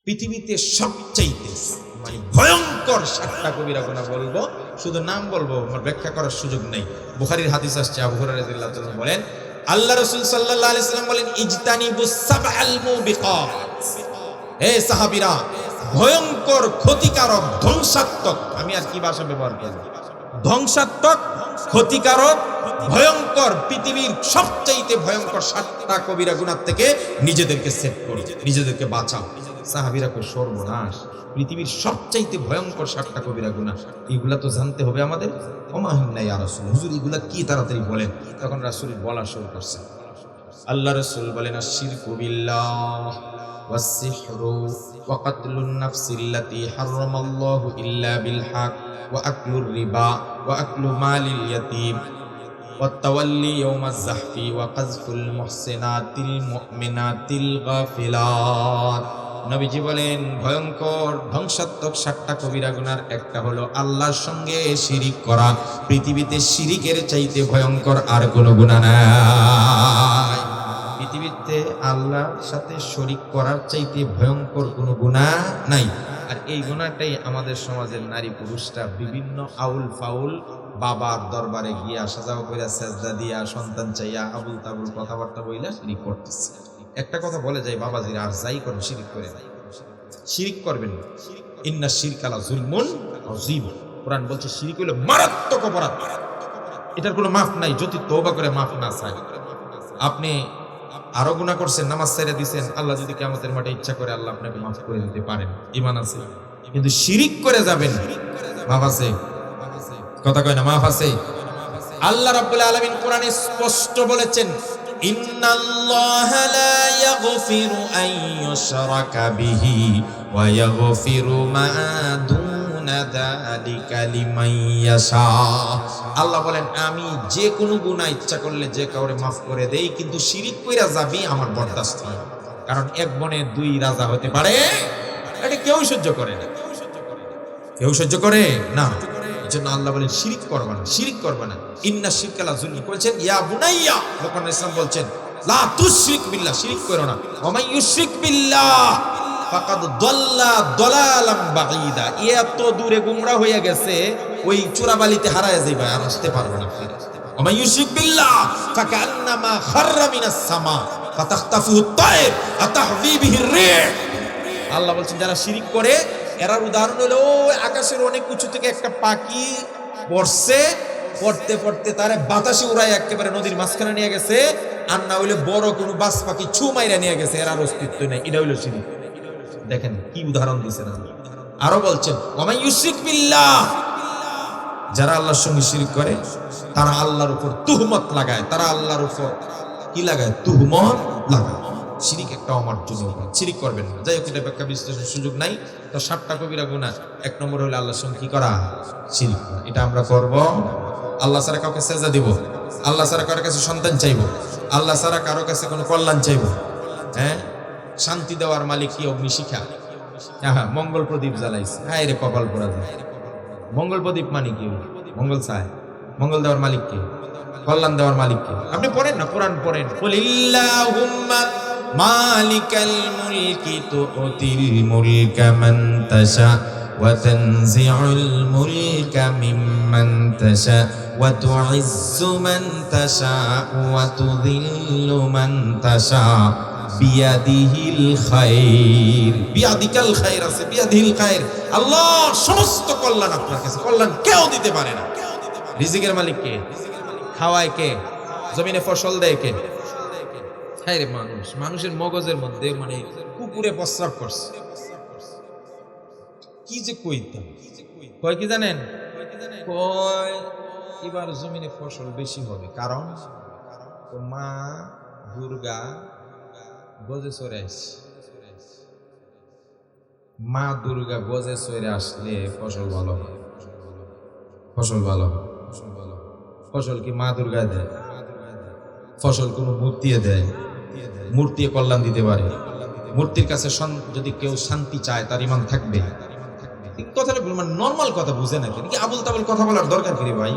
পৃথিবীতে সবচাইতে মানে ভয়ঙ্কর 7টা কবিরা গুনাহ বলবো, শুধু নাম বলবো, আমার ব্যাখ্যা করার সুযোগ নেই। বুখারীর হাদিস আসছে, আবু হুরায়রা রাদিয়াল্লাহু তাআলা বলেন, আল্লাহ রাসূল সাল্লাল্লাহু আলাইহি সাল্লাম বলেন, ইজতানিবুস সাবআল মুবিকাত। হে সাহাবীরা, ভয়ঙ্কর, ক্ষতিকারক, ধ্বংসাত্মক, আমি আর কি ভাষা ব্যবহার করব, ধ্বংসাত্মক, ক্ষতিকারক, ভয়ঙ্কর, পৃথিবীর সবচাইতে ভয়ঙ্কর 7টা কবিরা গুনাহ থেকে নিজেদেরকে সেভ করো, নিজেদেরকে বাঁচাও। সাহাবীরা কই সর্বনাশ, পৃথিবীর সবচাইতে ভয়ঙ্কর 7টা কবিরা গুনাহ, এগুলা তো জানতে হবে আমাদের। ওমাহিন্না ইয়া রাসূল, হুজুর এগুলা কি তাড়াতাড়ি বলেন। তখন রাসূল বলা শুরু করছেন। আল্লাহ রাসূল বলেন, আশরিকু বিল্লাহ ওয়াস-সিহরু ওয়া কাতলুন নাফসিল্লাতী হারামাল্লাহু ইল্লা বিল হক ওয়া আকলুর রিবা ওয়া আকলু মালিল ইয়াতীম ওয়া তাওয়াল্লি ইয়াওমাজ যাহফি ওয়া কাযফুল মুহসিনাতিল মুমিনাতিল গাফিলাত। নবীজি বলেন, ভয়ঙ্কর ধ্বংসাত্মক 7টা কবিরা গুনার একটা হলো আল্লাহর সঙ্গে শিরিক করা। পৃথিবীতে শিরিকের চাইতে ভয়ঙ্কর আর কোনো গুনাহ নাই। পৃথিবীতে আল্লাহর সাথে শরীক করার চাইতে ভয়ঙ্কর কোনো গুনাহ নাই। আর এই গুনাহটাই আমাদের সমাজের নারী পুরুষরা বিভিন্ন আউল ফাউল বাবার দরবারে গিয়া সাজাও কইরা সেজদা দিয়া সন্তান চাইয়া আবুল তাবুল কথাবার্তা বইলা শিরিক করতেছে। একটা কথা বলে যায়, বাবাজিরা আর যাই করেন শিরিক করে না, শিরিক করবেন না। ইন্না শিরকা লা যুলমুন আযীম। কোরআন বলছে শিরিক হলো মারাত্মক অপরাধ, এটার কোনো মাফ নাই যদি তওবা করে মাফ না চায়। আপনি আরো গুনাহ করছেন, নামাজ ছেড়ে দিয়েছেন, আল্লাহ যদি কিয়ামতের মাঠে ইচ্ছা করে আল্লাহ আপনাকে মাফ করে দিতে পারেন, ঈমান আছে। কিন্তু শিরিক করে যাবেন, মাফ আছে? কথা কয় না, মাফ আছে? আল্লাহ রাব্বুল আলামিন কোরআনে স্পষ্ট বলেছেন, ইন্নাল্লাহা লা ইয়াগফিরু আন ইউশরাকা বিহি ওয়া ইয়াগফিরু মা দুনা যালিকা লিমান ইয়াশা। আল্লাহ বলেন, আমি যে কোনো গুনাহ ইচ্ছা করলে যে কাউরে মাফ করে দেই, কিন্তু শিরিক কইরা যাবি আমার বরদাস্ত হয় না। কারণ এক বনে 2 রাজা হতে পারে, এটা কেউ সহ্য করে না, কেউ সহ্য করে না। জন্য আল্লাহ বলেন শিরিক করবা না, শিরিক করবা না। ইন্না শিরকা লা যুলম বলেছেন, ইয়া বুনাইয়া, লোকমান ইসলাম বলছেন, লা তুশরিক বিল্লাহ, শিরিক করো না। ওয়া মান ইউশরিক বিল্লাহ ফাকাদ দাল্লা দালালাম বাঈদা, এত দূরে গুমরা হয়ে গেছে, ওই চূড়াবালিতে হারায় যাইবা, আর আসতে পারবে না ফিরে। ওয়া মান ইউশরিক বিল্লাহ ফাকান্নামা খাররা মিনাস সামা ফাতাখতাফুহু আত-তায়র আতাহবি বিহির রিহ। আল্লাহ বলছেন, যারা শিরিক করে এরার উদাহরণ হলো আকাশের অনেক উঁচু থেকে একটা পাখি পড়ছে, পড়তে পড়তে তারে বাতাসে উড়াই একেবারে নদীর মাঝখানে নিয়ে গেছে, আর না হইলে বড় কোনো বাস পাখি ছু মাইরা নিয়ে গেছে, এরার অস্তিত্ব নেই। এটা হইলো শিরিক। দেখেন কি উদাহরণ দিয়েছেন। আরো বলছেন, ওয়া মান ইউশরিক বিল্লাহ, যারা আল্লাহর সঙ্গে শিরিক করে তারা আল্লাহর উপর তুহমত লাগায়, তারা আল্লাহর উপর কি লাগায়? তুহমত লাগায়। শিরিক একটা অমার্জনীয় কাজ, শিরিক করবেন না। যাই হোক, এটা ব্যাখ্যা বিশ্লেষণের সুযোগ নাই। তো 7টা কবিরা গুনাহ, 1 নম্বর হলো আল্লাহর সঙ্গে কি করা? শিরিক করা। এটা আমরা করব। আল্লাহ ছাড়া কাউকে সেজদা দিব, আল্লাহ ছাড়া কারোর কাছে সন্তান চাইব, আল্লাহ ছাড়া কারোর কাছে কোনো কল্যাণ চাইব। হ্যাঁ, শান্তি দেওয়ার মালিক কি? অগ্নিশিখা। হ্যাঁ, মঙ্গল প্রদীপ জ্বালাইছে, হ্যাঁ রে কপাল পোড়া যায়। মঙ্গল প্রদীপ মানে কি? মঙ্গল চায়। মঙ্গল দেওয়ার মালিক কে? কল্যাণ দেওয়ার মালিক কে? আপনি পড়েন না, কোরআন পড়েন। কুলিল্লাহুম্মা মালিকাল মুলকি তুতিল মুলকা মান তাশা ওয়া তানজিউল মুলকা মিম্মান তাশা ওয়া তুইজ্জু মান তাশা ওয়া তুযিল্লু মান তাশা বিয়াদিহিল খায়র। বিয়াদিকাল খায়র আছে, বিয়াদিহিল খায়র। আল্লাহর সমস্ত কল্যাণ আপনার কাছে, কল্যাণ কেউ দিতে পারে না। রিজিকের মালিক কে? খাওয়ায় কে? জমিনে ফসল দেয় কে? হ্যাঁ রে, মানুষ। মানুষের মগজের মধ্যে মানে কুকুরে প্রস্রাব করছে। কি যে কইতাম, কয় কি জানেন? কয় এবার জমিনে ফসল বেশি হবে, কারণ মা দুর্গা গজে চড়ে আসছে। মা দুর্গা গজে চড়ে আসলে ফসল ভালো হয়, ফসল ভালো হয়। ফসল কি মা দুর্গা দেয়? ফসল কোন মূর্তি দেয়? মূর্তি কল্যাণ দিতে পারে? মূর্তির কাছে যদি কেউ শান্তি চায়, তার ঈমান থাকবে? কথাটা মানে নর্মাল কথা বুঝে না, কি আবুল তাবুল কথা বলার দরকার কি ভাই?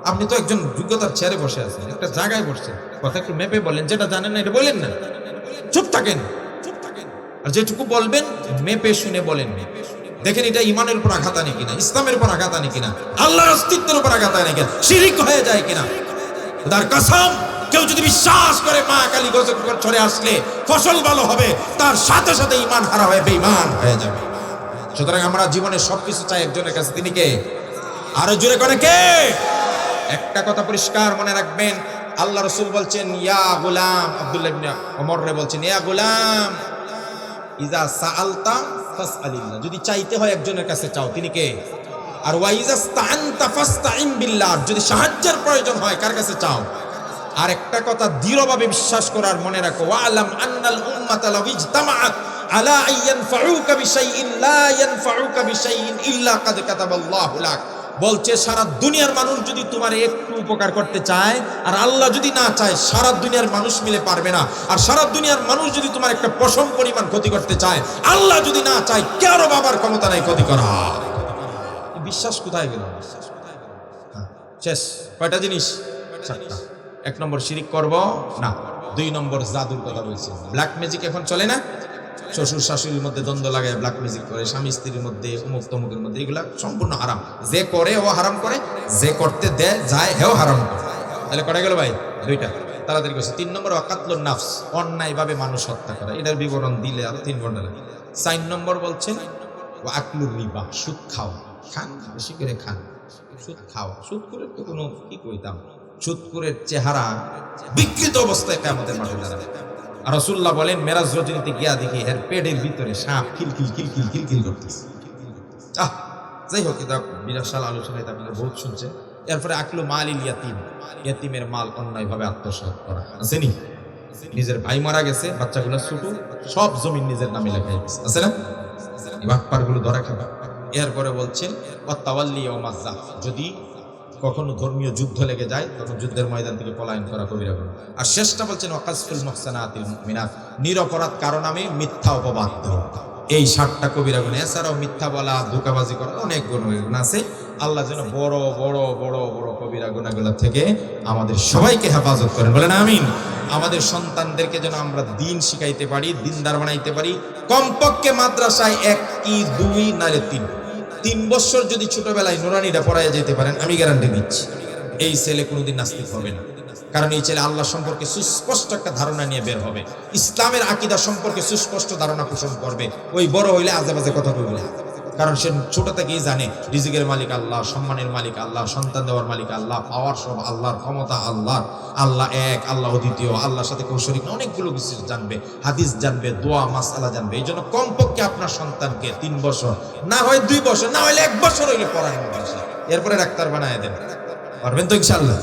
আপনি তো একজন যোগ্যতার চেয়ারে বসে আছেন, একটা জায়গায় বসছেন, কথা একটু মেপে বলেন। যেটা জানেন না এটা বলেন না, চুপ থাকেন। আর যেটুকু বলবেন মেপে শুনে বলেন, দেখেন এটা ইমানের উপর আঘাত আনে কিনা, ইসলামের উপর আঘাত আনে কিনা, আল্লাহর অস্তিত্বের উপর আঘাত আনে কিনা, শিরিক হয়ে যায় কিনা। তার কসম, কেউ যদি বিশ্বাস করে মা কালী গোসল করে আসলে ফসল ভালো হবে, তার সাথে সাথে ইমান হারা হয়ে বেঈমান হয়ে যাবে। সুতরাং আমরা জীবনে সবকিছু চাই একজনের কাছে, তিনি কে? আরো জোরে করে কে? একটা কথা পরিষ্কার মনে রাখবেন, আল্লাহ রাসূল বলছেন ইয়া গোলাম, আব্দুল্লাহ ইবনে ওমর রে বলছেন ইয়া গোলাম ইজা সাআলতা ফাসআলিল্লাহ, যদি চাইতে হয় একজনের কাছে চাও, তিনি কে? আর ওয়া ইজা ইসতাআনতা ফাসতাইন বিল্লাহ, যদি সাহায্যের প্রয়োজন হয় কার কাছে চাও? আর একটা কথা দৃঢ়ভাবে বিশ্বাস করার মনে রাখো, ওয়া আলাম আন্নাল উম্মাতা লাউ ইজতামাআত আলা আইয়ানফাউকা বিশাইইন লা ইয়ানফাউকা বিশাইইন ইল্লা কাদ কাতাবাল্লাহু লাক। বলছে সারা দুনিয়ার মানুষ যদি তোমার একটু উপকার করতে চায়, আর আল্লাহ যদি না চায়, সারা দুনিয়ার মানুষ মিলে পারবে না। আর সারা দুনিয়ার মানুষ যদি তোমার একটা পশম পরিমাণ ক্ষতি করতে চায়, আল্লাহ যদি না চায়, কারো বাবার ক্ষমতা নাই ক্ষতি করা। বিশ্বাস কোথায় গেল? শেষ। কয়টা জিনিস? চারটা। এক নম্বর শিরিক করব না, দুই নম্বর জাদুর কথা বলছি, ব্ল্যাক ম্যাজিক এখন চলে না, শ্বশুর শাশুড়ির মধ্যে দ্বন্দ্ব লাগায় ব্ল্যাক ম্যাজিক করে, স্বামী স্ত্রীর মধ্যে, অমুক তমুকের মধ্যে, এগুলা সম্পূর্ণ হারাম। যে করে ও হারাম করে, যে করতে দেয় যায় হেও হারাম করে। তাহলে কটা গেল ভাই? দুইটা। তাড়াতাড়ি করছে। 3 নম্বর ওয়াকাতলুন নাফস, অন্যায়ভাবে মানুষ হত্যা করা, এটার বিবরণ দিলে আরো 3 ঘন্টা লাগে। 4 নম্বর বলছেন ওয়া আকলুর রিবা, সুদ খাওয়া, খান বেশি করে খান, সুদ খাওয়া। সুদ করে তো কোনো কি কইতাম, সুদকুরের চেহারা বিকৃত অবস্থায় কিয়ামতের মাঠে দাঁড়াবে। আর রাসূলুল্লাহ বলেন মেরাজ রজনীতে গিয়া দেখি এর পেটের ভিতরে সাপ খিলখিল খিলখিল খিলখিল করতেছে। যাই হোক, এটা বিরাশাল আলোচনা, এটা আপনারা বহুত শুনছেন। এরপরে আকলু মালিল ইয়াতিম, ইয়াতিমের মাল অন্যায়ভাবে আত্মসাৎ করা। আসেনি? নিজের ভাই মারা গেছে, বাচ্চাগুলো ছোট, সব জমি নিজের নামে লেখাই গেছে, আছে না? বাটপার গুলো ধরা খাবে। এরপরে বলছেন ওয়াতাওয়াল্লি ওয়ামাজ্জা, যদি কখনো ধর্মীয় যুদ্ধ লেগে যায় তখন যুদ্ধের ময়দান থেকে পলায়ন করা কবিরা গুনাহ। আর শেষটা বলছেন ওয়াকাসফুল মুহসানাতিল মুমিনাত, নিরপরাধ কারো নামে মিথ্যা অপবাদ দেওয়া। এই 7টা কবিরা গুনাহ। এছাড়াও মিথ্যা বলা, ধোঁকাবাজি করা, অনেক গুনাহ আছে। আল্লাহ যেন বড় বড় বড় বড় কবিরা গুনাহগুলো থেকে আমাদের সবাইকে হেফাজত করেন, বলেন আমিন। আমাদের সন্তানদেরকে যেন আমরা দিন শিখাইতে পারি, দিনদার বানাইতে পারি। কমপক্ষে মাদ্রাসায় 1 কি 2 নাইলে 3 বছর যদি ছোটবেলায় নুরানিটা পড়াইয়া যেতে পারেন, আমি গ্যারান্টি দিচ্ছি এই ছেলে কোনোদিন নাস্তিক হবে না। কারণ এই ছেলে আল্লাহ সম্পর্কে সুস্পষ্ট একটা ধারণা নিয়ে বের হবে, ইসলামের আকীদা সম্পর্কে সুস্পষ্ট ধারণা পোষণ করবে। ওই বড় হইলে আজে বাজে কথা বলবে না, কারণ সে ছোট থেকেই জানে রিজিকের মালিক আল্লাহ, সম্মানের মালিক আল্লাহ, সন্তান দেওয়ার মালিক আল্লাহ, পাওয়ার সব আল্লাহর, ক্ষমতা আল্লাহর, আল্লাহ এক, আল্লাহ দ্বিতীয়, আল্লাহর সাথে কেউ শরীক না, অনেকগুলো কিছু জানবে, হাদিস জানবে, দোয়া মাসআলা জানবে। এই জন্য কমপক্ষে আপনার সন্তানকে 3 বছর, না হয় 2 বছর, না হলে 1 বছর হইলে পড়ান, এরপরে ডাক্তার বানায় দেন। পারবেন তো ইনশাআল্লাহ?